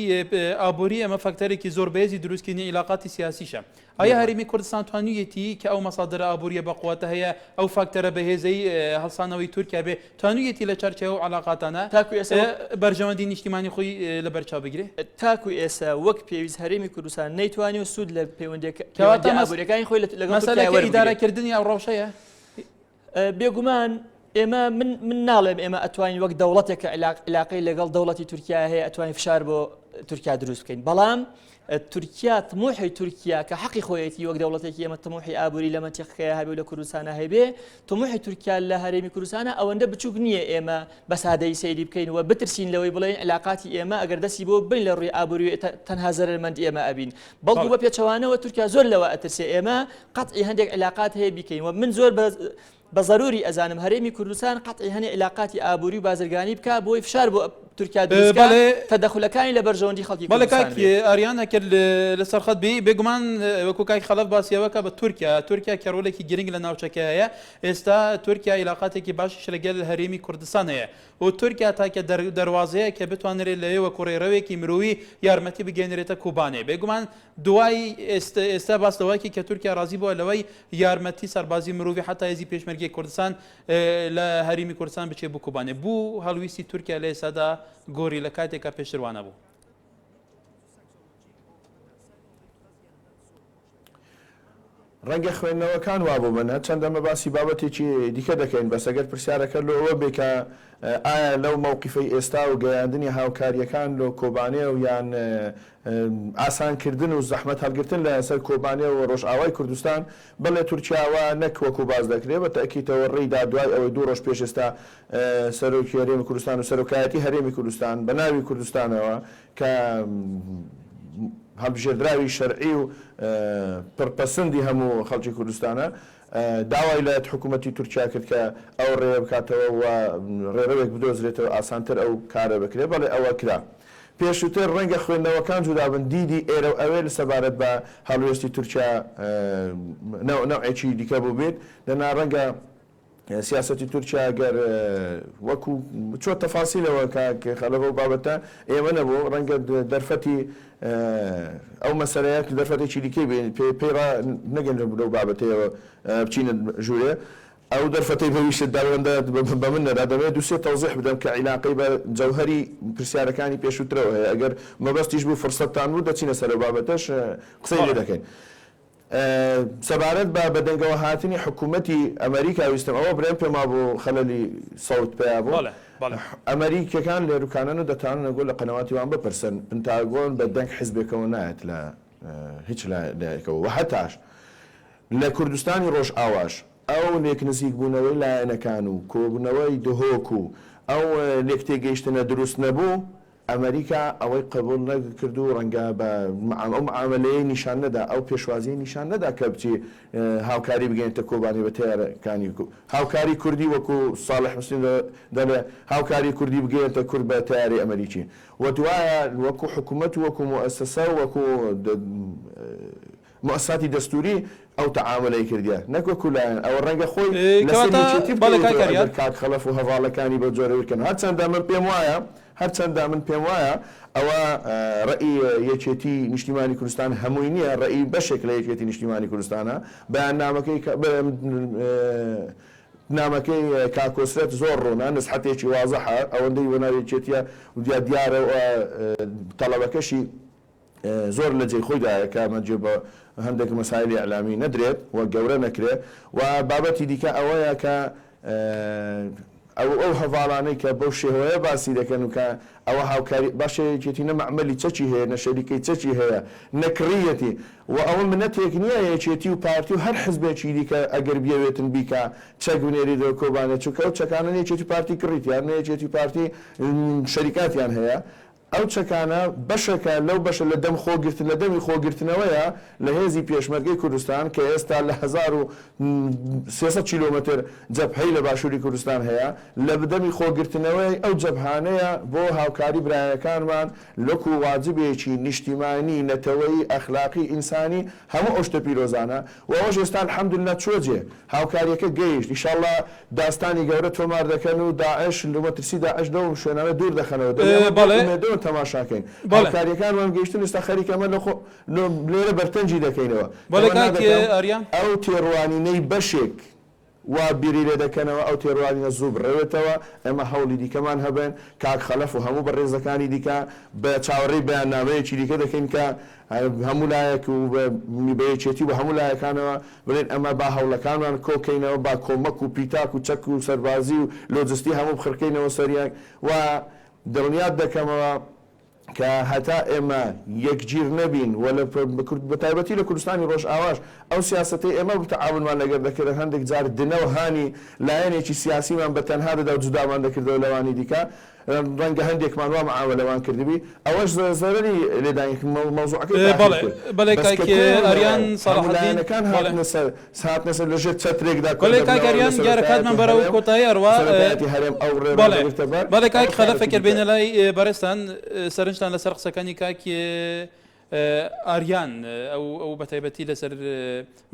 ئابووری ئەمە فەکتەرێکی زۆر بەهێزی دروستکردنی علاقاتی سیاسیشە ئایا هەرێمی کوردستان توانوویەتی کە ئەو مەسادرە ئابووریە بەقووەتە هەیە ئەو فاکتەرە بەهێزەی هەڵسانەوەی تورکیا بێ توانوویەتی لە چارچێوە علاقاتانە تاکو ئێستا بەرژەوەندی نیشتیمانی خۆی لە بەرچاو بگرێ تاکو ئێستا وەک پێویست هەرێمی کوردستان نەیتوانی و سود لە ئابووریەکانی خۆی لەگەڵ مەسەلەی ئیدارەکردنی ئەو ڕەوشەیە بێگومان ئێمە من ناڵێم ئێمە ئەتوانین وەک دەوڵەتێکە علاقەی لەگەڵ دەوڵەتی تورکیا هەیە ئەتوانین فشار بۆ تورکیا دروست بکەین بەڵام تورکیا طموحی تورکیا کە حەقی خۆیەتی وەک دەوڵەتێکی ئێمە طموحی ئابووری لە منتیقەیە هەبێ و لە کوردستانە هەبێ طموحی تورکیا لە هەرێمی کوردستانە ئەوەندە بچووک نییە ئێمە بە سادەیی سەیری بکەین و بترسین لەوەی بڵێن علاقاتی ئێمە ئەگەر دەستی بۆ بین لە ڕووی ئابووری تەنها زەرمەند ئێمە ئەبین بەڵکو بە پێچەوانەوە تورکیا زۆر لەوە ئەترسێ ئێمە قەتعی هەندێک علاقات هەیە بیکەین و من زۆر بە ضروري ئەزانم هەرێمی کوردستان قەتعی هەنێ علاقاتی ئابووری و بازرگانی بکە بۆی فشار بۆ تورکیا دروستکە تەدەخولەکانی لە بەرژەوەندی خەڵکی کوردستان. بەڵێ کاکی ئاریان هەکرد لەسەر خەت بێگومان وەکو کاکی خەڵەف باسیەوەکە بە تورکیا کە ڕۆڵێکی گرنگ لە ناوچەکە هەیە ئێستا تورکیا علاقاتێکی باشیش لەگەڵ هەرێمی کوردستان هەیە و تورکیا تاکە دەواازەیە کە بتوانرێت لەوێ کوڕێڕەوێکی مرۆوی یارمەتی بگەێنرێتە کوبانێ بێگومان دوای ئێستا باستەوەیەکی کە تورکیا ڕازی بووە لەوەی یارمەتی سەربازی مرۆڤی حتا هێزی پێشمەرگی کوردستان لە هەرێمی کوردستان بچێت بۆ کوبانێ بوو هەڵویستی تورکیا لە ئێستادا گۆری لە کاتێکە پێشتروانە بوو. ڕەنگە خوێندنەوەکان وابوو بنە چەندەمە باسی بابەتێکی دیکە دەکەین بەسەگەر پرسیارەکە لەوە بێ کە ئایا لەو مووقیفەی ئێستا و گەیاندنی هاوکاریەکان لە کۆبانێ و یان ئاسانکردن و زەحمەت هەڵگرتن لەسەر کۆبانێ و ڕۆژئاوای کوردستان بەڵێ تورکیاوە نەک وەکو باز دەکرێت بە تەکیتەوە ڕێیدا دوای ئەوەی 2 ڕۆژ پێش ئێستا سەرۆکی هەرێمی کوردستان و سەرۆکایەتی هەرێمی کوردستان بە ناوی کوردستانەوە کە هەڵبژێردراوی شەرعی و پڕپەسەندی هەموو خەڵکی کوردستانە داوای لایەت حکوومەتی تورکیا کرد کە ئەو ڕێ بکاتەوە و ڕێڕەوێک بدۆزرێتەوە ئاسانتر ئەو کارە بکرێت بەڵێ ئەوە کرا. پێشووتر ڕەنگە خوێندنەوەکان جودابن دیدی ئێرە و ئەوێ لەسەبارەت بە هەڵوێستی تورکیا نەوعێکی دیکە بوو بێت لەنا ڕەنگە سیاسەتی تورکیا گەر وەکو چۆ تەفاسیلەوە کە خەلەف و بابەتە ئێمە نەبوو ڕەنگە دەرفەتی ئەو مەسەلەیە دەرفەتێکی دیکەی پێڕ نەگەن لەو بابەتەوە بچینە ژوورێ ئەو دەرفەتەی بەویشت داوەندە بە من نەدا دەبێت دووسێ تەوزیح بدەم کە عیلاقەی بە جەوهەری پرسیارەکانی پێشووترەوە هەیە ئەگەر مەبەستیش بوو فرسەتتان بوو دەچینە سەر بابەتەش قسەی لێ دەکەین. سەبارەت بە بەدەنگەوە هاتنی حکوومەتی ئەمریکا ویستم ئەوە برێن پێما بوو خەلەلی سەوت پێیا بوو ئەمریکەکان لێروکانن و دەتوانن نەگۆ لە قەنەواتی وان بپرسن پنتاگۆن بە دەنگ حیزبێکەوە نایەت لە هیچ لایەکەوە و هەتاش لە کوردستانی ڕۆژ ئاواش ئەو لێک نزیک بوونەوەی لایەنەکان و کۆبوونەوەی دهۆک و ئەو لێک تێگەیشتنە دروست نەبوو ئەمریکا ئەوەی قبول نەکرد و ڕەنگە بە ئەو معاملەیە نیشان نەدا ئەو پێشوازی نیشان نەدا کە بچی هاوکاری بگەینتە کۆبانی بە تیارەکانی هاوکاری کوردی وەکو ساڵح حوسێن دەڵێ هاوکاری کوردی بگەێنتە کورد بە تیاری ئەمریکی و دوایە وەکو حکوومەت وەکو مؤسسە وەکو مؤسساتی دەستوری ئەو تەعاملەی کردیە نەکوەکو لایەن ئەوە ڕەنگە خۆی کاک خەلەف و هەواڵەکانی بە جۆرەوەکەن هەرچەندە من پێم وایە ئەوە ڕێی یەکێتی نیشتیمانی کوردستان هەمووی نییە ڕێی بەشێک لە یەکێتی نیشتیمانی کوردستانە بەیان نامەکەی کاکۆسرێت زۆر ڕوونە نسحەتێکی وازەحە ئەوەندەی وەناو یەکێتیە دیارە تەڵەبەکەشی زۆر لە جێی خۆیدایە کە مەجێ بە هەندێک مەسایلی ئەعلامی نەدرێت و گەورە نەکرێت و بابەتی دیکە ئەوەیە کە ئەو هەواڵانەی کە بەو شێوەیە باسی دەکەن و کە ئەوە هاوکاری باشەیەکێتی نەمەعمەلی چەچی هەیە نەشەریکەی چەچی هەیە نەکڕیەتی و ئەوە منەتێک نییە یەکێتی و پارتی و هەر حزبێکی دیکە ئەگەر بێوێتن بیکە چەک بنێری دەوە کۆبانە چووکە ئەو چەکانە یەکێتی پارتی کڕیتیان یەکێتی پارتی شەریکاتیان هەیە ئەو چەکانە بەشەکە لەو بەشە لە دەم خۆگرتن لە دەمی خۆگرتنەوەیە لە هێزی پێشمەرگەی کوردستان کە ئێستا لە 1300 کیلۆمتر جەبهەی لە باشووری کوردستان هەیە لە بدەمی خۆگرتنەوەی ئەو جەبهانەیە بۆ هاوکاری برایەکانمان لەکو واجبێکی نیشتیمانی نەتەوەی ئەخلاقی ئینسانی هەموو ئەو شتە پیرۆزانە و ئەوەش ئێستا الحەمدولله چۆجێ هاوکاریەکە گەیشت ئیشاڵڵا داستانی گەورە تۆمار دەکەن و داعش لەمەترسی داعش لەو شوێنانە دوور دەخەنەوە تەماشاکەین باڵکاریەکان وان گەیشتن ئێستا خەریکەمە لێرە بەرتەنجی دەکەینەوە ئەو تێڕوانینەی بەشێک وا بیری لێ دەکەنەوە ئەو تێڕوانینە زوو بڕێوێتەوە ئێمە هەوڵی دیکەمان هەبێن کاک خەلەف و هەموو بەڕێزەکانی دیکە بە چاوەڕێی بەیاننامەیەکی دیکە دەکەین کە هەموو لایەک و بەیەکێتی و هەموو لایەکانەوە بڵێن ئەمە با هەوڵەکانمان کۆکەینەوە با کۆمەک و پیتاک و چەک و سەربازی و لۆجستی هەموو بخڕکەینەوە سەریان و دڵنیات دەکەمەوە کە هەتا ئێمە یەکگیر نەبین و بە تایبەتی لە کوردستانی ڕۆژ ئاواش ئەو سیاسەتی ئێمە بتەعاونمان لەگەر دەکرد هەندێک جار دنەوە هانی لایەنێکی سیاسیمان بە تەنها دەدا و جودامان دەکردەوە لەوانی دیکە ڕەنگە هەندێکمان وا معاملەوان کردبی ئەوەش زەرەری لێدانی مەوزوعەکەی بەڵێ ئاریان سەڵاحەدینەکان هاتنە سەر لەژێر چەترێکدا ئاریان دیارە کاتمان بەرەو کۆتایی هەروە بەڵێ کاک خەلەفێکر بێنە لای بەڕێستان سەرنجتان لەسەر قسەکانی کاکی ئاریان ئەو بەتایبەتی لەسەر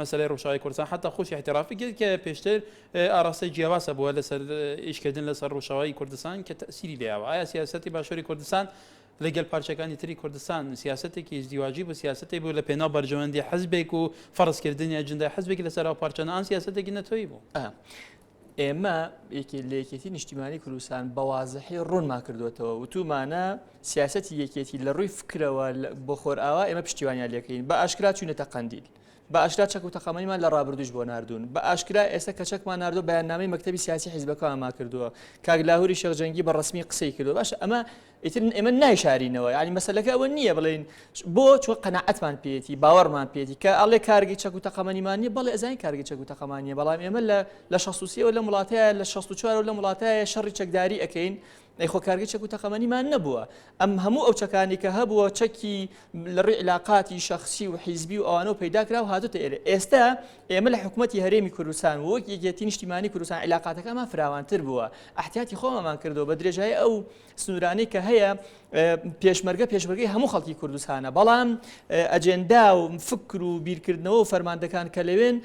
مەسەلەی ڕۆژاوای کوردستان حتا خۆشی احترافی کرد کە پێشتر ئاراستەی جیاواسە بووە لەسەر ئیشکردن لەسەر ڕۆژاوای کوردستان کە تەسیری لێیاوە ئایا سیاسەتی باشووری کوردستان لەگەڵ پارچەکانی تری کوردستان سیاسەتێکی ازدواجی بوو سیاسەتی بوو لە پێناو بەرژەوەندی حەزبێک و فەرزکردنی ئەجندای حەزبێکی لەسەر ئەو پارچەنە ئەم سیاسەتێکی نەتۆیی بوو ئێمە لە یەکێتی نیشتیمانی کوردستان بەوازەحی ڕوونمان کردوێتەوە وتومانە سیاسەتی یەکێتی لە ڕووی فکرەوە بۆ خۆرئاوا ئێمە پشتیوانیان لەکەین بە ئاشکرا چوونەتە قەندیل بە ئاشکرا چەک و تەقەمەنیمان لە ڕابردووش بۆ ناردوون بە ئاشکرا ئێستا کە چەکمان ناردۆ بەیاننامەی مەکتەبی سیاسی حیزبەکەمان کردووە کاک لاهوری شێخجەنگی بە ڕسمی قسەی کردو باش ئەمە ئیتر ئێمە نایشارینەوە ینی مەسەلەکە ئەوە نییە بڵێن بۆ چوە قەناعەتمان پێێتی باوەڕمان پێێتی کە ئەڵێ کارگی چەک و تەقەمەنیمانیە بەڵێ ئەزانی کارگی چەک و تەقەمانیە بەڵام ئێمە لە 64 لە وڵاتەیە لە 64 لە وڵاتایە شەڕی چەکداری ئەەکەین خۆ کارگە چەک و تەقەمەنیمان نەبووە ئەم هەموو ئەو چەکانی کە هەبووە چەکی لە ڕێی علاقاتی شەخصی و حیزبی و ئەوانە پەیداکرا و هاتوتە ئێرە ئێستا ئێمە لە حکوومەتی هەرێمی کوردستان وەک یەکێتی نیشتیمانی کوردستان علاقاتەکەمان فراوانتر بووە احتیاتی خۆمەمان کردەوە بە درێژایی ئەو سنوورانەی کە هەیە پێشمەرگەی هەموو خەڵکی کوردستانە بەڵام ئەجێندا و فکر و بیرکردنەوە و فەرماندەکان کە لەوێن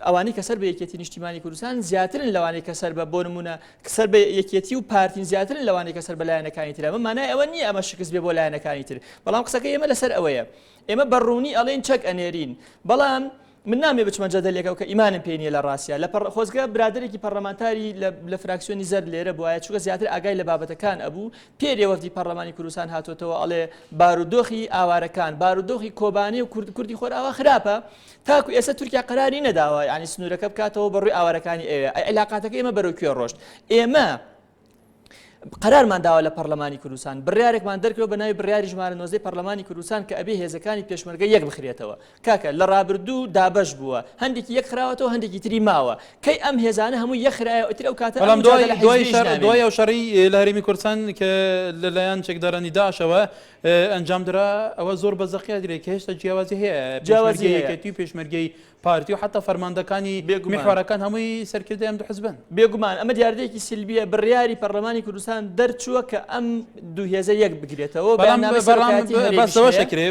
ئەوانەی کەسەر بە یەکێتی نیشتیمانی کوردستان زیاترن لەوانەی کەسەر بە بۆ نمونە کەسەر بە یەکێتی و پارتین زیاترن لەوانەی کەسەر بە لایەنەکانی تر ئەمە مانای ئەوە نییە ئەمە شکست بێ بۆ لایەنەکانی تر بەڵام قسەکە ئێمە لەسەر ئەوەیە ئێمە بەڕوونی ئەڵێن چەک ئەنێرین بەڵام من نامێ بچمە جەدەلێکەوە کە ئیمانم پێ نییە لە ڕاستیە لە خۆزگە برادێکی پەرلەمانتاری لە فراکسیۆنی زەرد لێرە بووایە چووکە زیاتر ئاگای لە بابەتەکان ئەبوو پێرێ وەفدی پەرلەمانی کوردستان هاتوۆتەوە ئەڵێ بارودۆخی ئاوارەکان بارودۆخی کۆبانەی و کوردی خۆرئاوا خراپە تاکو ئێستا تورکیا قەراری نەداوە ینی سنوورەکە بکاتەوە بەڕووی ئاوارەکانی ئێوە علاقاتەکە ئێمە بەرەو کوێ ڕۆشت ئێمە قرارمان داوە لە پەرلەمانی کوردستان بڕیارێکمان دەرکەوە بە ناوی بڕیاری ژمارە 19 پەرلەمانی کوردستان کە ئەبێ هێزەکانی پێشمەرگە یەک بخرێتەوە کاکە لە ڕابردوو دابەش بووە هەندێکی یەک خراوەتەوە هەندێکی تری ماوە کەی ئەم هێزانە هەموو یەک خرایە ئیتر ئەو کاتە دوای ئەو شەڕی لە هەرێمی کوردستان کە لەلایەن چێکدارانی داعشەوە ئەنجام درا ئەوە زۆر بەزەقیە درێت کە هێشتا جیاوازی هەیە جیاوازیەکەتی و پێشمەرگەی پارتی و حتا فەرماندەکانی میحوارەکان هەمووی سەرکردەی ئەم دوو حزبن بێگومان ئەمە دیاردەیەکی سلبیە بڕیاری پەرلەمانی کوردستان دەرچووە کە ئەم دوو هێزە یەک بگرێتەوە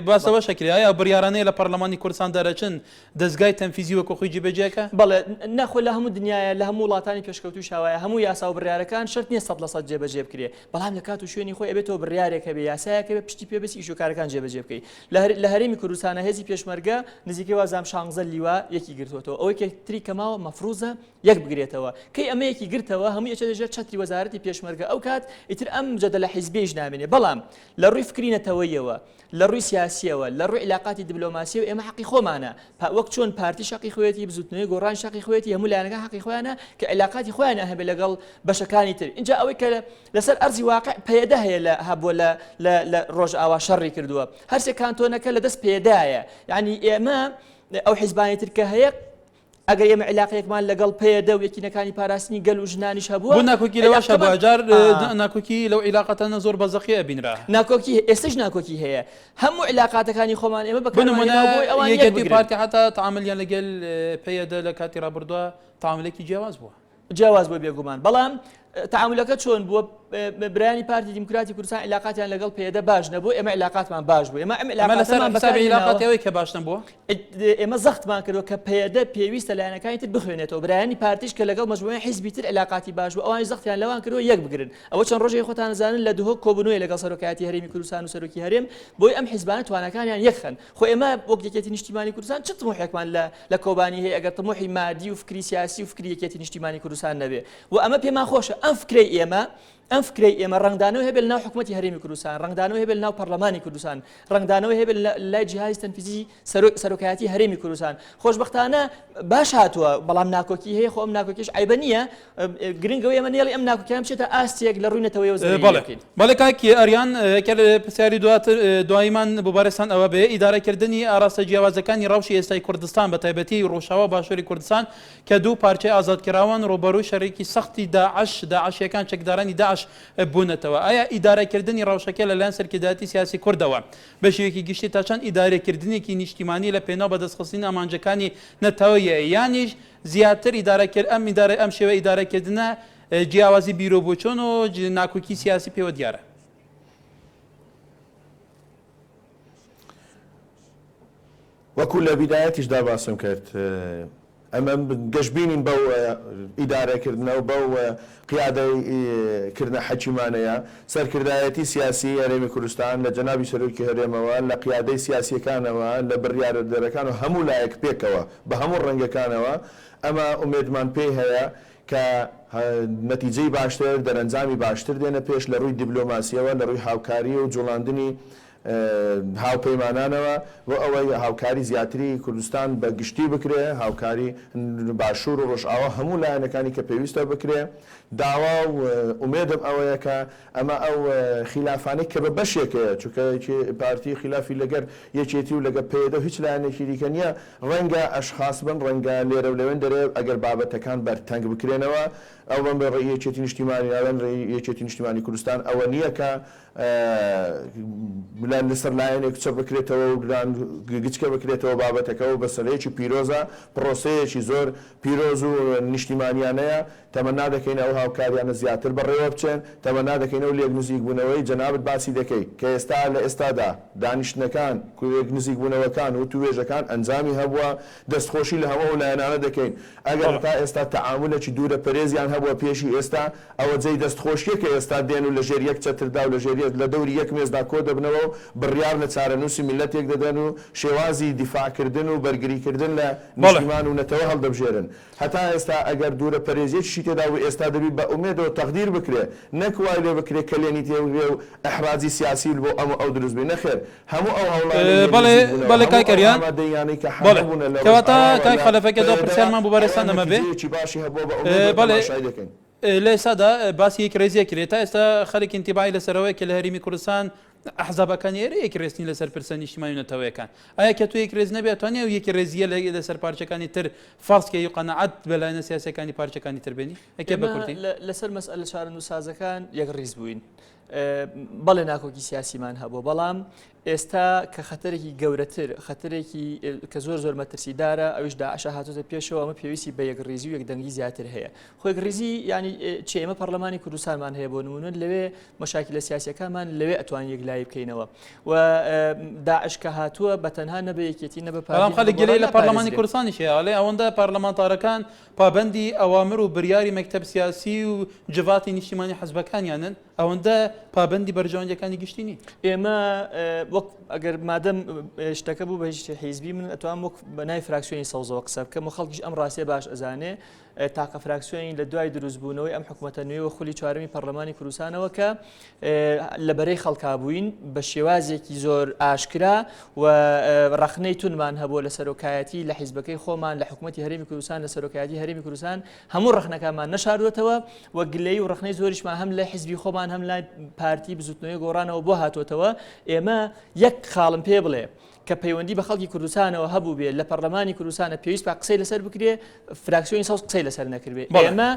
باسەوە شکری ئایا بڕیارانەیە لە پەرلەمانی کوردستان دەرەچن دەستگای تەنفیزی وەکو خۆی جێبەجێکە بەڵێ نەخۆ لە هەموو دنیاە لە هەموو وڵاتانی پێشکەوتوی شاوایە هەموو یاسا و بڕیارەکان شەرت نییە 100% جێبەجێ بکرێ بەڵام لە کات و شوێنی خۆی ئەبێتەوە بڕیارێکە بێ یاسایەکە بێ پشتی پێبەسی ئیشوکارەکان جێبەجێ بکەیت لە هەرێمی کوردستانە هێزی پێشمەرگە نزیکەی وازام 16 لیوا یەکی گرتوەوە ئەوەی کە تری کەماوە مەفروزە یەک بگرێتەوە کەی ئەمە یەکی گرتەوە هەموو یەکێ دەژێت چەتری وەزارەتی پێشمەرگە ئەو کات ئیتر ئەم جەدە لە حیزبێش نامێنێ بەڵام لە ڕووی فکرینەتەوەیەوە لە ڕووی سیاسیەوە لە ڕووی علاقاتی دیبلۆماسیەوە ئێمە حەقی خۆمانە وەک چۆن پارتی شەقی خۆیەتی بزوتنەوەی گۆڕان شەقی خۆیەتی هەموو لایەنەکان حەقی خۆیانە کە علاقاتی خۆیان هەبێ لەگەڵ بەشەکانی تر اینجا ئەوەی کە لەسەر ئەرزی واقع پەیەدە هەیە لە هەبووە لە ڕۆژئاوا شەڕی کردووە هەرسێک کانتۆنەکە لەدەست پێدایە یعنی ئێمە ئەو حیزبانی تر کە هەیە ئەگەر ئێمە علاقەیەکمان لەگەڵ پێدە و یەکینەکانی پاراستنی گەل و ژنانیش هەبووە بۆ ناکۆکی لەوەشە بەجار ناکۆکی لەو علاقەتانە زۆر بەزەقی ئەبینرا ناکۆکی ئێستش ناکۆکی هەیە هەموو علاقاتەکانی خۆمان ئێمە بەکەمەوەی یەکێتی پارتی حتا تعاملیان لەگەل پێدە لە کاتی ڕابردووە تعاملێکی جیاواز بووە جیاواز بۆ بێگومان بەڵام تعاملەکە چۆن بووە برایانی پارتی دیموکراتی کوردستان علاقاتیان لەگەڵ پێدە باش نەبوو ئێمە علاقاتمان باش بوو ئێمە علاقاتەوەی کە باش نەبووە ئێمە زەختمان کردووە کە پێدە پێویستە لایەنەکانی تر بخوێنێتەوە برایانی پارتیش کە لەگەڵ مەجموعەی حیزبی تر علاقاتی باش بوو ئەوانی زەختیان لەوان کردووە یەک بگرن ئەوە چەند ڕۆژێک خۆتان زانن لە دووهۆ کۆبوونەوەی لەگەڵ سەرۆکایەتی هەرێمی کوردستان و سەرۆکی هەرێم بۆی ئەم حیزبانە توانەکانیان یەکخەن خۆ ئێمە وەک یەکێتی نیشتیمانی کوردستان چ طموحێکمان لە کۆبانی هەیە ئەگەر طموحی مادی و فکری سیاسی و فکری یەکێتی نیشتیمانی کوردستان نەبێ و ئەمە پێمان خۆشە ئەم فکرەی ئێمە ڕنگدانەوە هەبێت لەناو حکوومەتی هەرێمی کوردستان ڕنگدانەوە هەبێت لەناو پەرلەمانی کوردستان ڕنگدانەوە هەبێت لای جیهازی تەنفیزی سەرۆکایەتی هەرێمی کوردستان خۆشبەختانە باش هاتووە بەڵام ناکۆکی هەیە خۆ ئەم ناکۆکیش عیبە نییە گرنگەوەی ئەمە نێڵی ئەم ناکۆکیان بچێتە ئاستێک لە ڕووینەتەوەی وەزارەکەین بەڵێ کاکی ئەریان پرسیاری دواییمان بۆ بارستان ئەوە بێ ئیدارەکردنی ئاراستە جیاوازەکانی ڕەوشی ئێستای کوردستان بە تایبەتی ڕۆژاوا باشووری کوردستان کە دوو پارچەی ئازادکراوان ڕۆبەرووی شەڕێکی سەختی داعشیەکان چەکدارانی داعش بوونەتەوە ئایا ئیدارەکردنی ڕەوشەکە لەلایەن سەرکردایەتی سیاسی کوردەوە بەشێکی گشتی تا چەند ئیدارەکردنێکی نیشتیمانی لە پێناو بەدەستخستنی ئامانجەکانی نەتەوەیە یانیش زیاتر ئەم شێوە ئیدارەکردنە جیاوازی بیرۆبووچۆن و ناکۆکی سیاسی پێوە دیارە وەکو لە بیدایەتیشدا باسم کرد ئەمە گەشتبینین بەو ئیدارەکردنە و بەو قیادەکردنە حەکیمانەیە سەرکردایەتی سیاسی هەرێمی کوردستان لە جەنابی سەرۆکی هەرێمەوە لە قیادەی سیاسیەکانەوە لە بڕیاردەرەکان و هەموو لایەک پێکەوە بە هەموو ڕەنگەکانەوە ئەمە ئومێدمان پێی هەیە کە نەتیجەی باشتر دەرەنجامی باشتر دێنە پێش لە ڕووی دیبلۆماسیەوە لە ڕووی هاوکاری و جوڵاندنی هاوپەیمانانەوە بۆ ئەوەی هاوکاری زیاتری کوردستان بە گشتی بکرێ، هاوکاری باشوور و ڕۆژئاوا هەموو لایەنەکانی کە پێویستە بکرێ. داوا و ئومێدم ئەوەیە کە ئەمە ئەو خلافانەی کە بە بەشێکەیە، چونکە پارتی خلافی لەگەر یەکێتی و لەگە پێدە هیچ لایەنێکی دیکە نییە، ڕەنگە ئەشخاص بن، ڕەنگە لێرە لەوێن دەرێ ئەگەر بابەتەکان بەرتەنگ بکرێنەوە ئەو بم بە ڕێیەکێتی نیشتیمانی ناوێن ڕێیەکێتی نیشتیمانی کوردستان ئەوە نییە کە لەسەر لایەنێک چە بکرێتەوە و گچکە بکرێتەوە بابەتەکە و بەسەرەیەکی پیرۆزە، پرۆسەیەکی زۆر پیرۆز و نیشتیمانیانەیە. تەمەنا دەکەین ئەو هاوکاریانە زیاتر بەڕێوە بچێن، تەمەنا دەکەین ئەو لێک نزیک بوونەوەی جەنابەت باسی دەکەی کە ئێستا لە ئێستادا دانیشتنەکان لێک نزیک بوونەوەکان و توێژەکان ئەنجامی هەبووە، دەستخۆشی لە هەموو لایەنانە دەکەین. ئەگەر تا ئێستا تەعاملێکی دوورە پەرێزیان هەبووە پێشی ئێستا، ئەوە جێی دەستخۆشیە کە ئێستا دێن و لەژێر یەک چەتردا و لە دەوری یەک مێزدا کۆ دەبنەوە و بڕیار لە چارەنووسی میلەتێک دەدەن و شێوازی دیفاعکردن و بەرگریکردن لە نیشتیمان و نەتەوە هەڵدەبژێرن. هەتا ئێستا ئەگەر دوورە پەرێزیەکی تێدا و ئێستا دەبی بە ئومێدەوە تەقدیر بکرێ، نەکوای لێ بکرێ کەلێنی تێوێ و ئەحراجی سیاسی بۆ ئەو دروست بێ. نەخێر هەموو ئەو بەڵێ کای کەریان کەواتە کای خەلەفەکە دۆ پرسیارمان بۆ بەڕێستان دەمە بێ باشی هەبووە بە دەکەین. لە ئێستادا باسی یەک ڕێزیە کرێت، تا ئێستا خەڵک ئینتیبای لەسەرەوەی کە لە هەرێمی کوردستان ئەحزابەکانی ئێرە یەک ڕێزنی لەسەر پرسە نیشتیمانی و نەتەوەیەکان. ئایا کە تۆ یەک ڕێز نەبێت توانێ و یەکی ڕێزیە لەسەر پارچەکانی تر فاسکە و قەنەعەت بەلایەنە سیاسەکانی پارچەکانی تر بێنی؟ ئەکێ بەکورتی لەسەر مەسئلە چارەنووسازەکان یەک ڕێز بووین. بەڵێ ناکۆکی سیاسیمان هەبوو، بەڵام ئێستا کە خەتەرێکی گەورەتر، خەتەرێکی کە زۆر مەترسیدارە، ئەوش داعش هاتوۆتە پێشەوە، ئەمە پێویستی بە یەکڕێزی و یەکدەنگی زیاتر هەیە. خۆ یەکڕێزی ینی چێ ئێمە پەرلەمانی کوردستانمان هەیە بۆ نمونە، لەوێ مەشاکلە سیاسیەکانمان لەوێ ئەتوانین یەکلایی بکەینەوە و داعش کە هاتووە بە تەنها نەبە یەکێتی نەبە بەڵام خەڵک گەلەی لە پەرلەمانی کوردستانیش هەیە، ئەڵێ ئەوەندە پەرلەمانتارەکان پابەندی ئەوامر و بریاری مەکتەب سیاسی و جڤاتی نیشتیمانی حەزبەکانیانن، ئەوەندە پابەندی بەرژەوەندەکانی گشتینی. ئێمە وەک ئەگەر مادەم شتەکە بوو بە هیچ حیزبی من ئەتوان وەک بەنای فراکسیۆنی سەوزەوە قسە بکەم و خەڵکیش ئەم ڕاستیە باش ئەزانێ تاقە فراکسیۆنی لە دوای دروستبوونەوەی ئەم حکوومەتە نوێ و خولی چوارەمی پەرلەمانی کوردستانەوە کە لەبەرەی خەڵکابووین بە شێوازێکی زۆر ئاشکرا و ڕەخنەی تونمان هەبووە لە سەرۆکایەتی لە حیزبەکەی خۆمان لە حکوومەتی هەرێمی کوردستان لە سەرۆکایەتی هەرێمی کوردستان هەموو ڕەخنەکانمان نەشاردوێتەوە و گلەی و ڕەخنەی زۆریشمان هەم لە حیزبی خۆمان هەم لای پارتی بزوتنەوەی گۆڕانەوە بۆ هاتوۆتەوە. ئێمە یەک خاڵم پێ بڵێ کە پەیوەندی بە خەڵکی کوردستانەوە هەبوو بێت لە پەرلەمانی کوردستانە پێویست بە قسەی لەسەر بکرێ، فراکسیۆنی سەوز قسەی لەسەر نەکردێ. ئێمە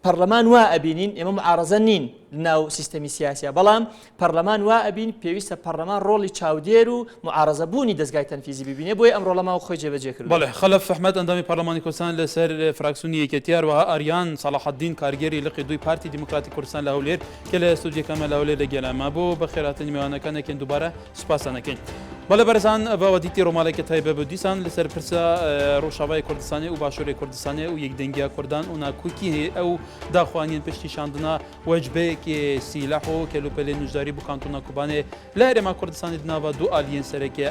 پەرلەمان وا ئەبینین، ئێمە معارەزە نین ناو سیستەمی سیاسیە، بەڵام پەرلەمان وا ئەبین پێویستە پەرلەمان ڕۆڵی چاودێر و معارەزەبوونی دەستگای تەنفیزی ببینێ، بۆیە ئەم ڕۆڵەماوە خۆی جێبەجێ کرد. بەڵێ خەلەف ئەحمەد ئەندامی پەرلەمانی کوردستان لەسەر فراکسیۆنی یەکێتیار و ئاریان سەڵاحەدین کارگێڕی لقی دوی پارتی دیموکراتی کوردستان لە هەولێر کە لە استودیۆکەمە لە هەولێر لەگەڵما بۆ بە خێراتنی میوانەکانێکین دووبارە سوپاسانەکەین. بەڵێ بەرزان بەوە دیتی ڕۆماڵێکە تایبە بە دیسان لەسەر پرسە ڕۆژاوای کوردستانی و باشووری کوردستانی و یەکدەنگیا کوردان و ناکوکی هەیە ئەو داخوانین پشتی شاندنا وەجبەیەکی سیلاح و کەلوپەلێ نوژداری بۆ کانتۆنا کوبانێ لە هەرێما کوردستانی دناوە دوو ئالیەن سەرەکیە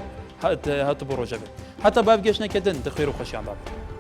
هات بۆ ڕۆژەبێت. هەتا بابگەشتنەکەدن دەخێر و خۆشیان بابێت.